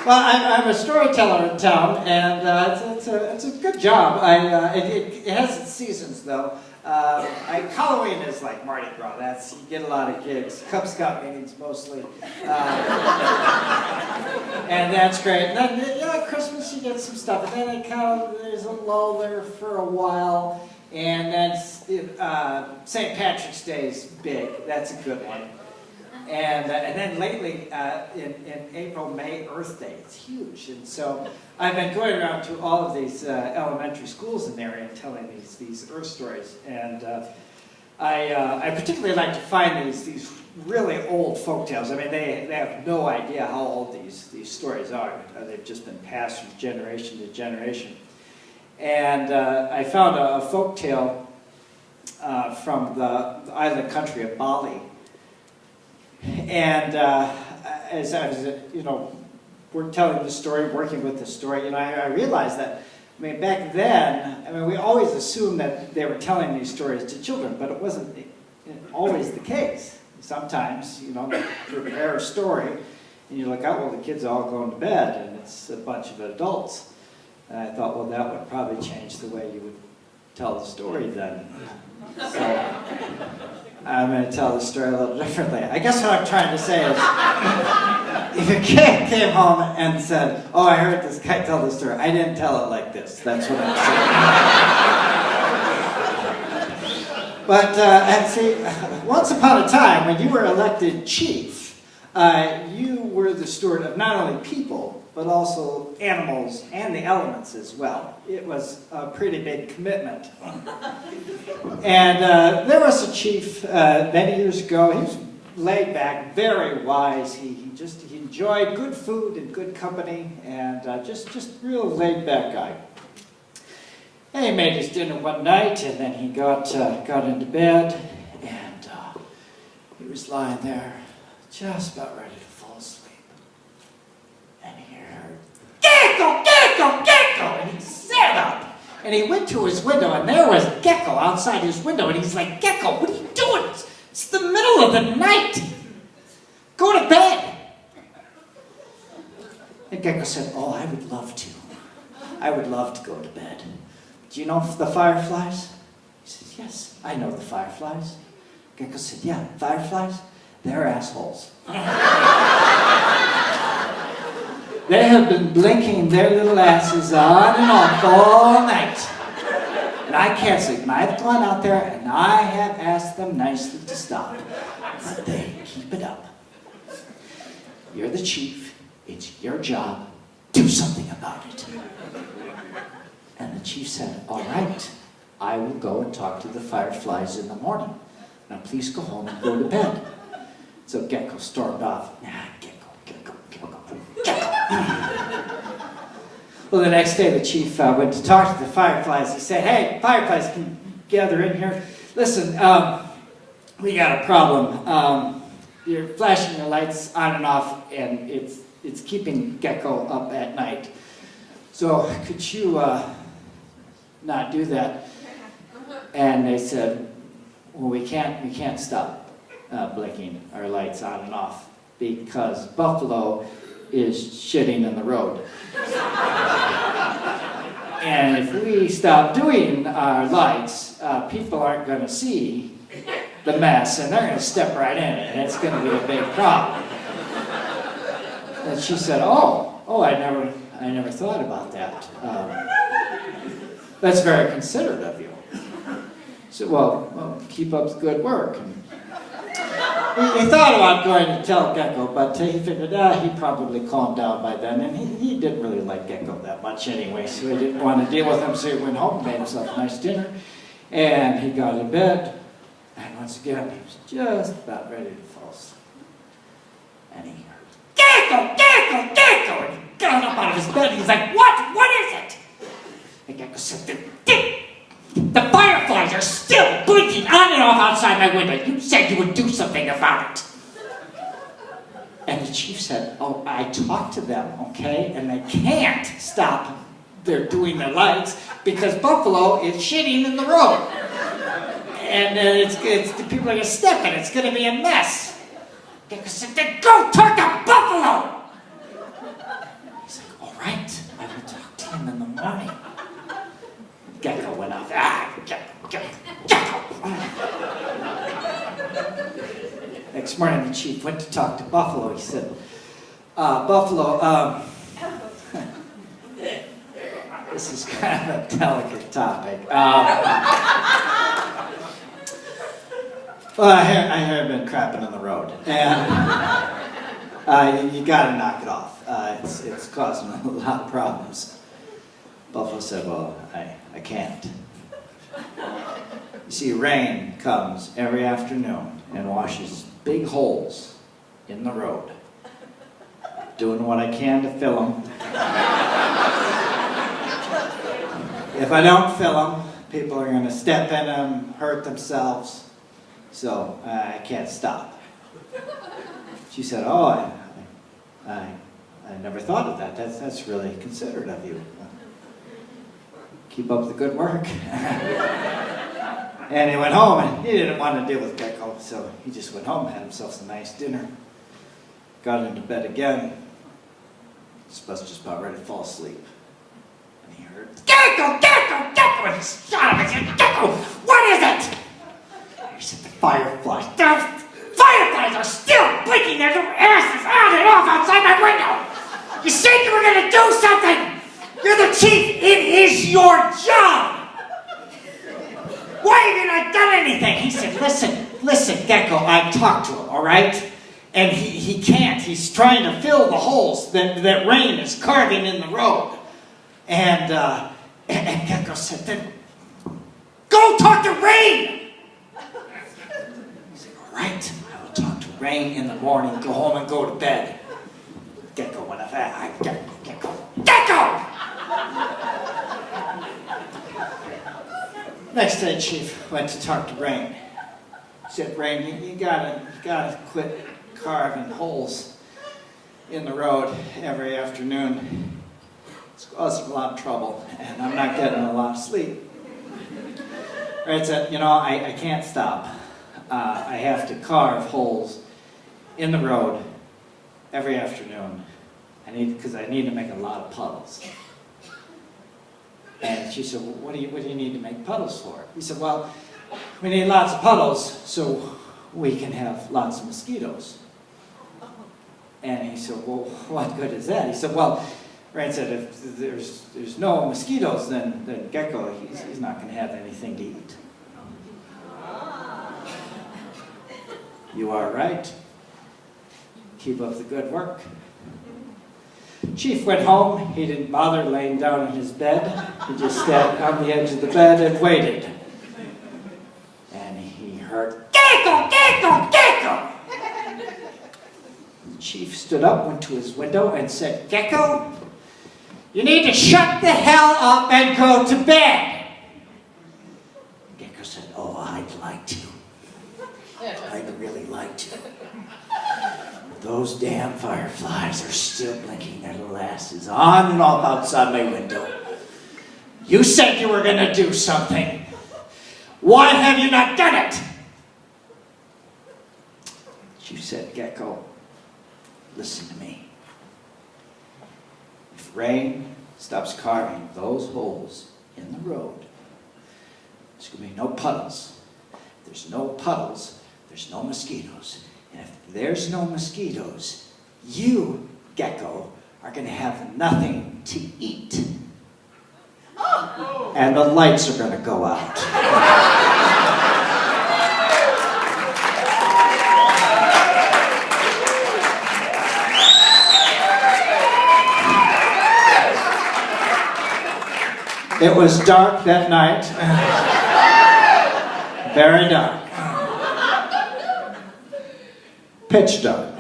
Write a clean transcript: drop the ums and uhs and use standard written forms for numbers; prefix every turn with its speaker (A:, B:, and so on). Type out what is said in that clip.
A: Well, I'm a storyteller in town, and it's a good job. It has its seasons, though. Halloween is like Mardi Gras. You get a lot of gigs, Cub Scout meetings mostly, and that's great. And then Christmas you get some stuff, and then there's a lull there for a while, and then St. Patrick's Day is big. That's a good one. And then lately, in April, May, Earth Day, it's huge. And so I've been going around to all of these elementary schools in the area and telling these Earth stories. And I particularly like to find these really old folk tales. I mean, they have no idea how old these stories are. They've just been passed from generation to generation. And I found a folk tale from the island country of Bali. And as I was, we're telling the story, working with the story, I realized that, back then, we always assumed that they were telling these stories to children, but it wasn't always the case. Sometimes, you prepare a story, and you look out, well, the kids are all going to bed, and it's a bunch of adults. And I thought, well, that would probably change the way you would tell the story then. So I'm going to tell the story a little differently. I guess what I'm trying to say is, if a kid came home and said, oh, I heard this guy tell the story, I didn't tell it like this. That's what I'm saying. But, and see, once upon a time, when you were elected chief, you were the steward of not only people, but also animals and the elements as well. It was a pretty big commitment. And there was a chief many years ago. He was laid back, very wise. He enjoyed good food and good company, and just real laid back guy. And he made his dinner one night, and then he got into bed, and he was lying there, just about ready to fall asleep. And he heard, Gecko, Gecko, Gecko! And he sat up, and he went to his window, and there was Gecko outside his window, and he's like, Gecko, what are you doing? It's the middle of the night. Go to bed. And Gecko said, oh, I would love to. I would love to go to bed. Do you know the fireflies? He says, yes, I know the fireflies. Gecko said, yeah, fireflies, they're assholes. They have been blinking their little asses on and off all night. And I can't sleep. And I've gone out there and I have asked them nicely to stop. But they keep it up. You're the chief. It's your job. Do something about it. And the chief said, all right, I will go and talk to the fireflies in the morning. Now please go home and go to bed. So Gecko stormed off. Gecko. Well, the next day the chief went to talk to the fireflies. He said, hey, fireflies, can you gather in here? Listen, we got a problem. You're flashing your lights on and off, and it's keeping Gecko up at night. So could you not do that? And they said, well, we can't stop blinking our lights on and off because Buffalo is shitting in the road. And if we stop doing our lights, people aren't going to see the mess, and they're going to step right in it, and it's going to be a big problem. And she said, oh, I never thought about that. That's very considerate of you. So, well, keep up the good work. And he thought about going to tell Gecko, but he figured, he'd probably calm down by then, and he didn't really like Gecko that much anyway, so he didn't want to deal with him, so he went home and made himself a nice dinner, and he got in bed, and once again, he was just about ready to fall asleep. And he heard, Gecko, Gecko, Gecko! And he got up out of his bed, and he's like, what? What is it? And Gecko said, the fireflies are still blinking on and off outside my window. You said you would do something about it. And the chief said, oh, I talked to them, okay? And they can't stop doing their lights because Buffalo is shitting in the road. And the people are going to step in it. It's going to be a mess. Gecko said, then go talk to next morning the chief went to talk to Buffalo. He said, Buffalo, this is kind of a delicate topic. Well, I hear I've been crapping on the road, and you got to knock it off. It's causing a lot of problems. Buffalo said, well, I can't. You see, rain comes every afternoon and washes big holes in the road. Doing what I can to fill them. If I don't fill them, people are going to step in them, hurt themselves. So I can't stop. She said, oh, I never thought of that. That's really considerate of you. Keep up the good work. And he went home, and he didn't want to deal with Gecko, so he just went home and had himself a nice dinner. Got into bed again. Supposed to just about ready to fall asleep. And he heard, Gecko, Gecko, Gecko! And he shot him and said, Gecko, what is it? He said, the fireflies. The fireflies are still blinking their little asses on and off outside my window. You said you were going to do something. You're the chief. It is your job. Why have you not done anything? He said, listen, Gecko, I've talked to him, all right? And he can't. He's trying to fill the holes that rain is carving in the road. And Gecko said, then go talk to Rain. He said, all right, I will talk to Rain in the morning, go home and go to bed. Gecko went off. Gecko! Next day, Chief went to talk to Rain. He said, Rain, you gotta quit carving holes in the road every afternoon. It's causing a lot of trouble, and I'm not getting a lot of sleep. Rain said, I can't stop. I have to carve holes in the road every afternoon. Because I need to make a lot of puddles. And she said, well, what do you need to make puddles for? He said, well, we need lots of puddles so we can have lots of mosquitoes. And he said, well, what good is that? He said, well, Rain said, if there's no mosquitoes, then Gecko, he's not going to have anything to eat. You are right. Keep up the good work. Chief went home. He didn't bother laying down in his bed. He just sat on the edge of the bed and waited. And he heard, Gecko, Gecko, Gecko! The chief stood up, went to his window, and said, Gecko, you need to shut the hell up and go to bed. Gecko said, oh, I'd like to. I'd really like to. Those damn fireflies are still blinking their little asses on and off outside my window. You said you were going to do something. Why have you not done it? You said, Gecko, listen to me. If Rain stops carving those holes in the road, there's going to be no puddles. If there's no puddles, there's no mosquitoes. And if there's no mosquitoes, you, Gecko, are going to have nothing to eat. Oh. And the lights are going to go out. It was dark that night. Very dark. Pitch dark.